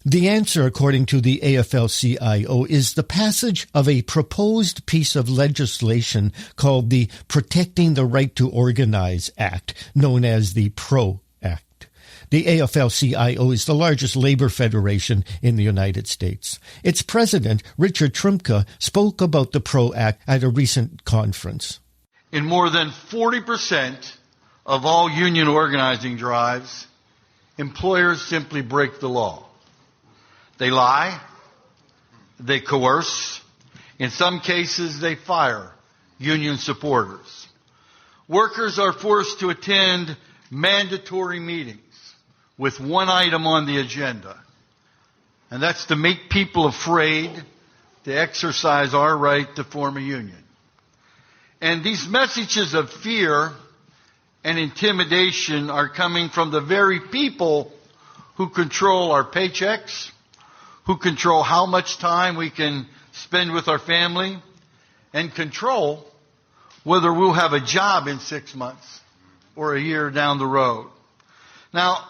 The answer, according to the AFL-CIO, is the passage of a proposed piece of legislation called the Protecting the Right to Organize Act, known as the PRO Act. The AFL-CIO is the largest labor federation in the United States. Its president, Richard Trumka, spoke about the PRO Act at a recent conference. In more than 40% of all union organizing drives, employers simply break the law. They lie, they coerce, in some cases they fire union supporters. Workers are forced to attend mandatory meetings with one item on the agenda, and that's to make people afraid to exercise our right to form a union. And these messages of fear and intimidation are coming from the very people who control our paychecks, who control how much time we can spend with our family, and control whether we'll have a job in 6 months or a year down the road. Now,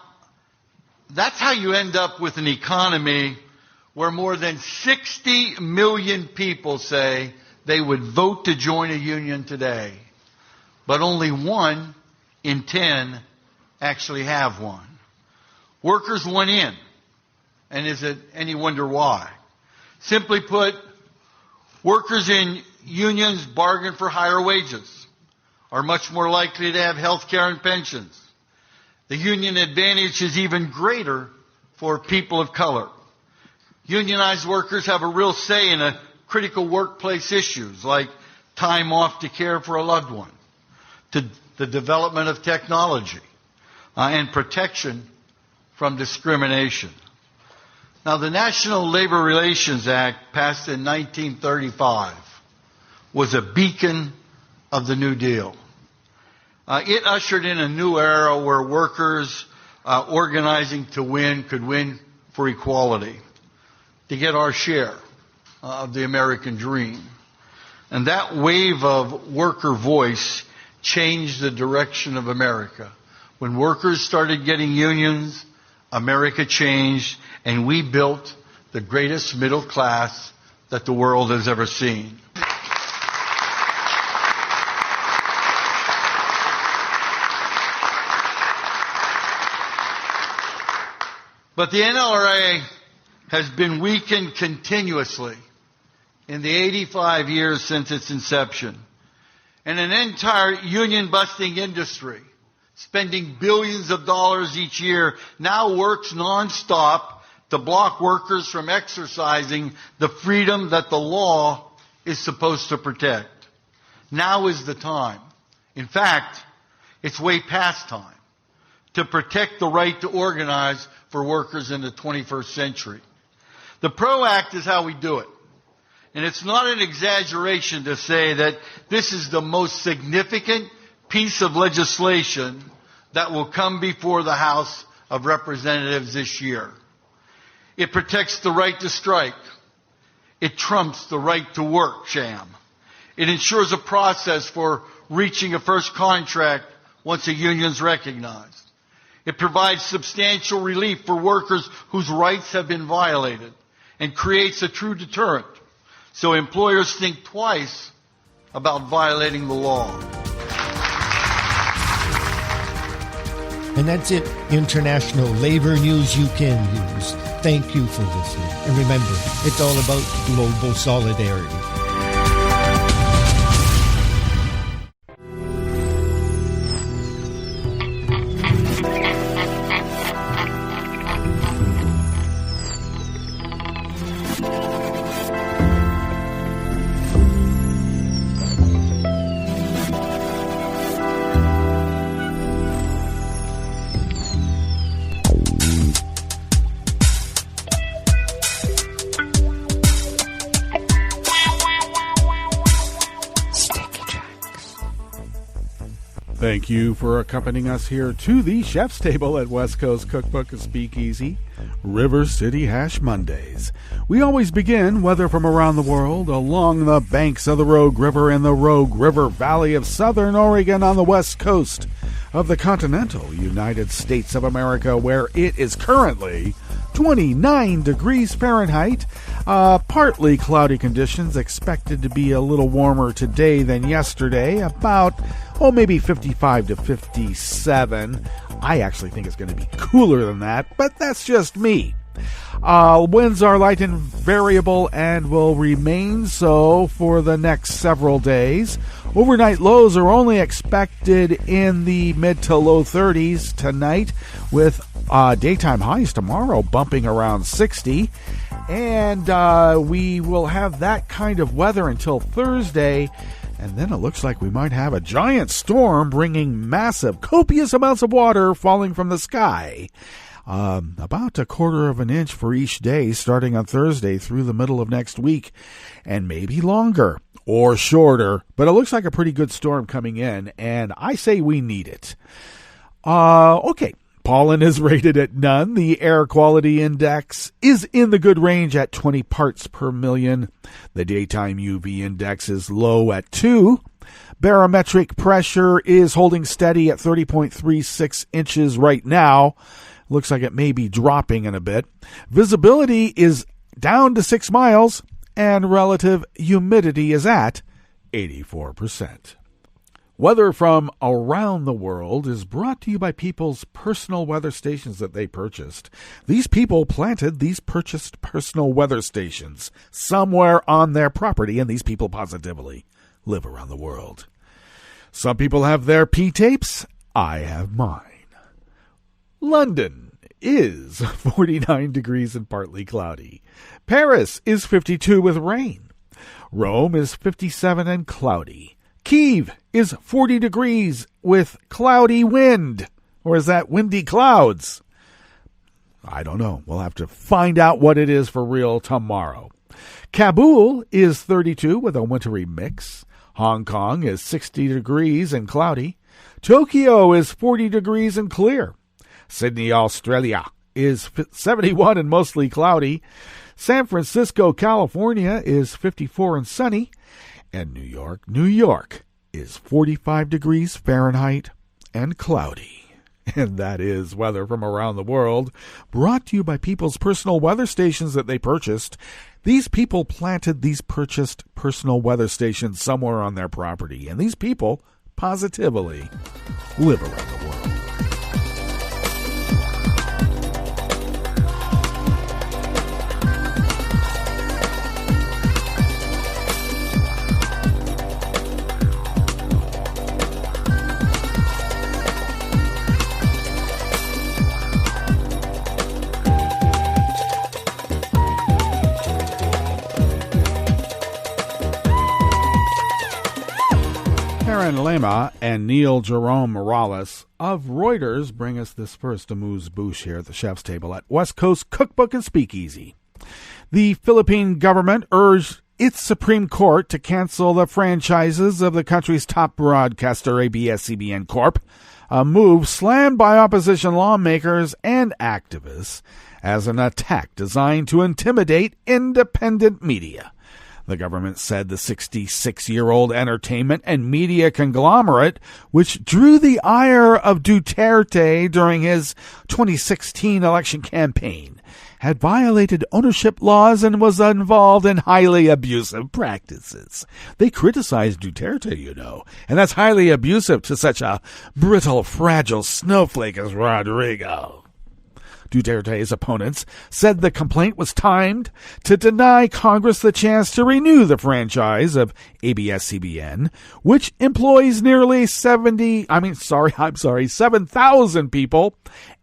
that's how you end up with an economy where more than 60 million people say they would vote to join a union today, but only 1 in 10 actually have one. Workers want in, and is it any wonder why? Simply put, workers in unions bargain for higher wages, are much more likely to have health care and pensions. The union advantage is even greater for people of color. Unionized workers have a real say in critical workplace issues like time off to care for a loved one, to the development of technology, and protection from discrimination. Now, the National Labor Relations Act, passed in 1935, was a beacon of the New Deal. It ushered in a new era where workers organizing to win could win for equality, to get our share of the American dream. And that wave of worker voice changed the direction of America. When workers started getting unions, America changed, and we built the greatest middle class that the world has ever seen. But the NLRA has been weakened continuously in the 85 years since its inception. And an entire union-busting industry, spending billions of dollars each year, now works nonstop to block workers from exercising the freedom that the law is supposed to protect. Now is the time. In fact, it's way past time to protect the right to organize for workers in the 21st century. The PRO Act is how we do it. And it's not an exaggeration to say that this is the most significant piece of legislation that will come before the House of Representatives this year. It protects the right to strike. It trumps the right to work sham. It ensures a process for reaching a first contract once a union's recognized. It provides substantial relief for workers whose rights have been violated and creates a true deterrent, so employers think twice about violating the law. And that's it. International labor news you can use. Thank you for listening. And remember, it's all about global solidarity. Thank you for accompanying us here to the Chef's Table at West Coast Cookbook and Speakeasy, River City Hash Mondays. We always begin, weather from around the world, along the banks of the Rogue River in the Rogue River Valley of Southern Oregon on the west coast of the continental United States of America, where it is currently 29 degrees Fahrenheit. Partly cloudy conditions, expected to be a little warmer today than yesterday, about, maybe 55 to 57. I actually think it's going to be cooler than that, but that's just me. Winds are light and variable and will remain so for the next several days. Overnight lows are only expected in the mid to low 30s tonight, with daytime highs tomorrow bumping around 60. And we will have that kind of weather until Thursday. And then it looks like we might have a giant storm bringing massive, copious amounts of water falling from the sky. About a quarter of an inch for each day starting on Thursday through the middle of next week, and maybe longer or shorter, but it looks like a pretty good storm coming in, and I say we need it. Okay, pollen is rated at none. The air quality index is in the good range at 20 parts per million. The daytime UV index is low at 2. Barometric pressure is holding steady at 30.36 inches right now. Looks like it may be dropping in a bit. Visibility is down to 6 miles, and relative humidity is at 84%. Weather from around the world is brought to you by people's personal weather stations that they purchased. These people planted these purchased personal weather stations somewhere on their property, and these people positively live around the world. Some people have their P-tapes. I have mine. London is 49 degrees and partly cloudy. Paris is 52 with rain. Rome is 57 and cloudy. Kyiv is 40 degrees with cloudy wind. Or is that windy clouds? I don't know. We'll have to find out what it is for real tomorrow. Kabul is 32 with a wintry mix. Hong Kong is 60 degrees and cloudy. Tokyo is 40 degrees and clear. Sydney, Australia is 71 and mostly cloudy. San Francisco, California is 54 and sunny. And New York is 45 degrees Fahrenheit and cloudy. And that is weather from around the world, brought to you by people's personal weather stations that they purchased. These people planted these purchased personal weather stations somewhere on their property, and these people positively live around the world. Karen Lema and Neil Jerome Morales of Reuters bring us this first amuse-bouche here at the Chef's Table at West Coast Cookbook and Speakeasy. The Philippine government urged its Supreme Court to cancel the franchises of the country's top broadcaster ABS-CBN Corp., a move slammed by opposition lawmakers and activists as an attack designed to intimidate independent media. The government said the 66-year-old entertainment and media conglomerate, which drew the ire of Duterte during his 2016 election campaign, had violated ownership laws and was involved in highly abusive practices. They criticized Duterte, and that's highly abusive to such a brittle, fragile snowflake as Rodrigo. Duterte's opponents said the complaint was timed to deny Congress the chance to renew the franchise of ABS-CBN, which employs nearly 7,000 people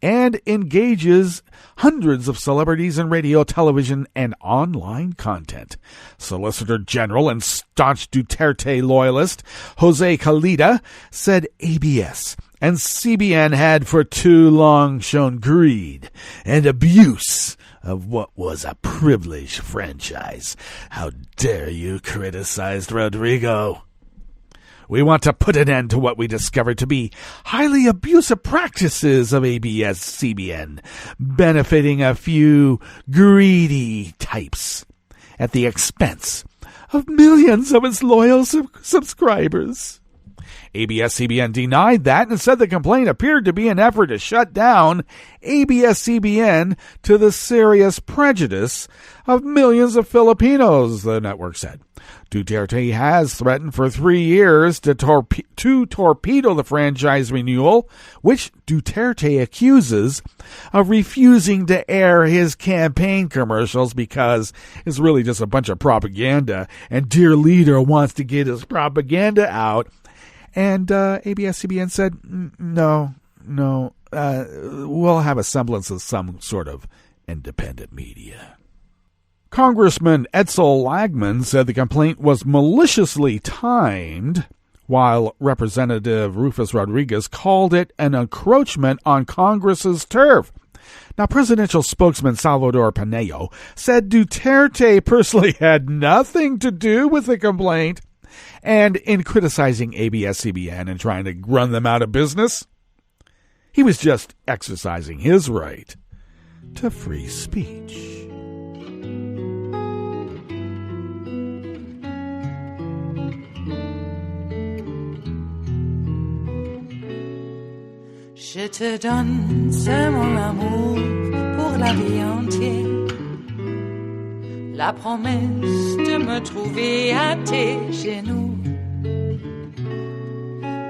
and engages hundreds of celebrities in radio, television, and online content. Solicitor General and staunch Duterte loyalist Jose Calida said ABS and CBN had for too long shown greed and abuse of what was a privileged franchise. How dare you criticize Rodrigo? We want to put an end to what we discovered to be highly abusive practices of ABS-CBN, benefiting a few greedy types at the expense of millions of its loyal subscribers. ABS-CBN denied that and said the complaint appeared to be an effort to shut down ABS-CBN to the serious prejudice of millions of Filipinos, the network said. Duterte has threatened for 3 years to torpedo the franchise renewal, which Duterte accuses of refusing to air his campaign commercials because it's really just a bunch of propaganda, and dear leader wants to get his propaganda out. And ABS-CBN said, no, we'll have a semblance of some sort of independent media. Congressman Edsel Lagman said the complaint was maliciously timed, while Representative Rufus Rodriguez called it an encroachment on Congress's turf. Now, presidential spokesman Salvador Panello said Duterte personally had nothing to do with the complaint, and in criticizing ABS-CBN and trying to run them out of business, he was just exercising his right to free speech. Je te donne ce mon amour pour la vie entière. La promesse de me trouver à tes genoux.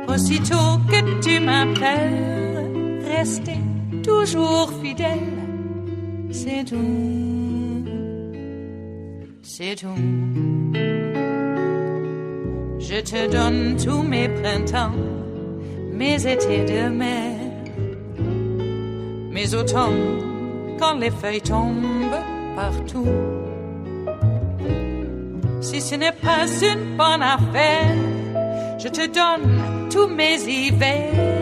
Aussitôt que tu m'appelles, rester toujours fidèle. C'est tout, c'est tout. Je te donne tous mes printemps, mes étés de mer, mes automnes quand les feuilles tombent partout. Si ce n'est pas une bonne affaire, je te donne tous mes hivers.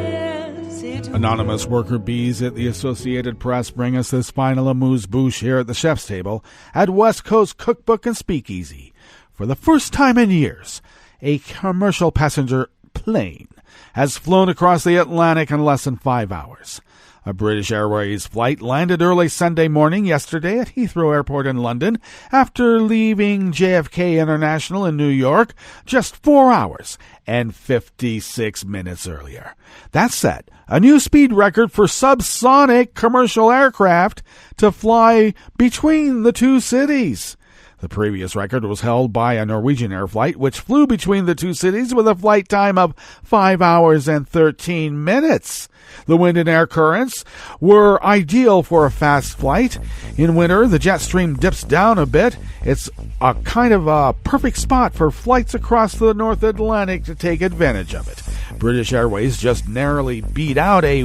Anonymous worker bees at the Associated Press bring us this final amuse-bouche here at the chef's table at West Coast Cookbook and Speakeasy. For the first time in years, a commercial passenger plane has flown across the Atlantic in less than 5 hours. A British Airways flight landed early Sunday morning yesterday at Heathrow Airport in London after leaving JFK International in New York just 4 hours and 56 minutes earlier. That set a new speed record for subsonic commercial aircraft to fly between the two cities. The previous record was held by a Norwegian air flight, which flew between the two cities with a flight time of 5 hours and 13 minutes. The wind and air currents were ideal for a fast flight. In winter, the jet stream dips down a bit. It's a kind of a perfect spot for flights across the North Atlantic to take advantage of it. British Airways just narrowly beat out a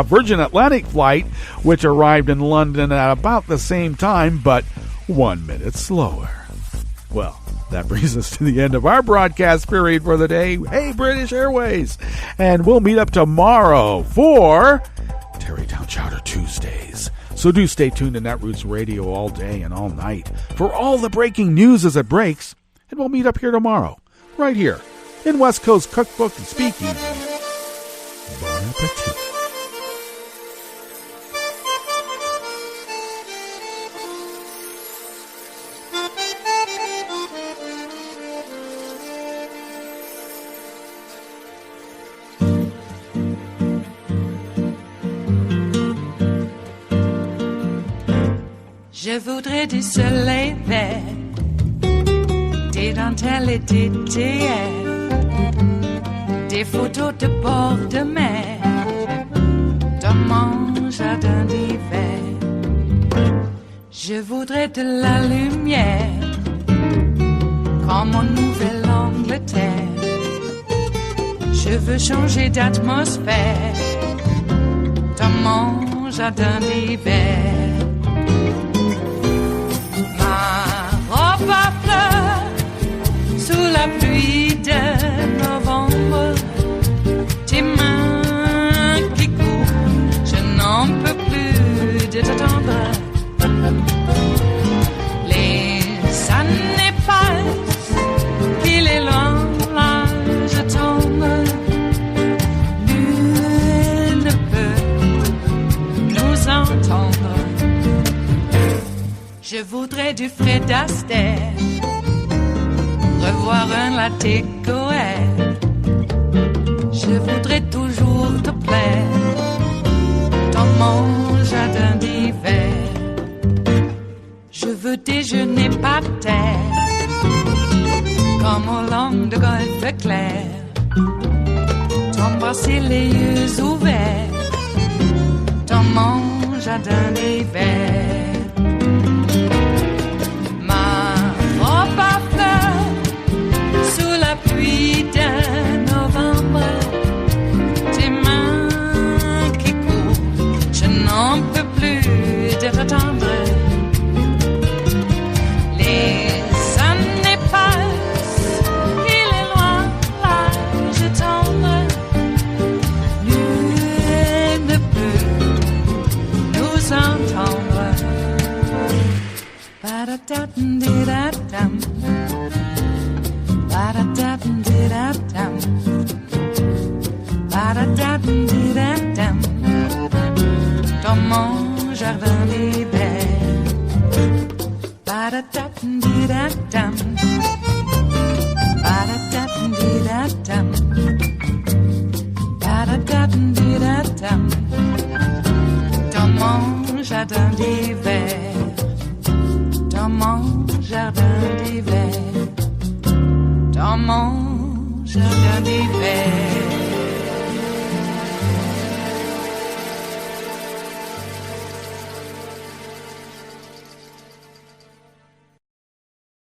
Virgin Atlantic flight, which arrived in London at about the same time, but 1 minute slower. Well, that brings us to the end of our broadcast period for the day. Hey, British Airways! And we'll meet up tomorrow for Tarrytown Chowder Tuesdays. So do stay tuned to Netroots Radio all day and all night for all the breaking news as it breaks. And we'll meet up here tomorrow, right here in West Coast Cookbook and Speakeasy. Bon appetit. Je voudrais du soleil vert, des dentelles et des théères, des photos de bord de mer, dans mon jardin d'hiver. Je voudrais de la lumière, comme en Nouvelle-Angleterre. Je veux changer d'atmosphère, dans mon jardin d'hiver. Robe à fleurs, sous la pluie de novembre, tes mains qui courent, je n'en peux plus de t'attendre. Les années passent, qu'il est loin, là je tombe. Nul ne peut nous entendre. Je voudrais du Fred Astaire, revoir un latte Goël. Je voudrais toujours te plaire, dans mon jardin d'hiver. Je veux déjeuner par terre, comme au long de golfe clair, t'embrasser les yeux ouverts, dans mon jardin d'hiver. Robe à fleurs, sous la pluie de novembre, tes mains qui courent, je n'en peux plus de t'attendre. Les années passent, il est loin, là je tombe. Nul ne peut nous entendre. Ba-da-da-dum-di-da-dum. Ba-da-da-dum-di-da-dum. Ba-da-da-dum-di-da-dum. Dans mon jardin d'hiver. Ba-da-da-dum-di-da-dum. Ba-da-da-dum-di-da-dum. Ba-da-da-dum-di-da-dum. Dans mon jardin d'hiver. Dans mon jardin d'hiver, dans mon jardin d'hiver.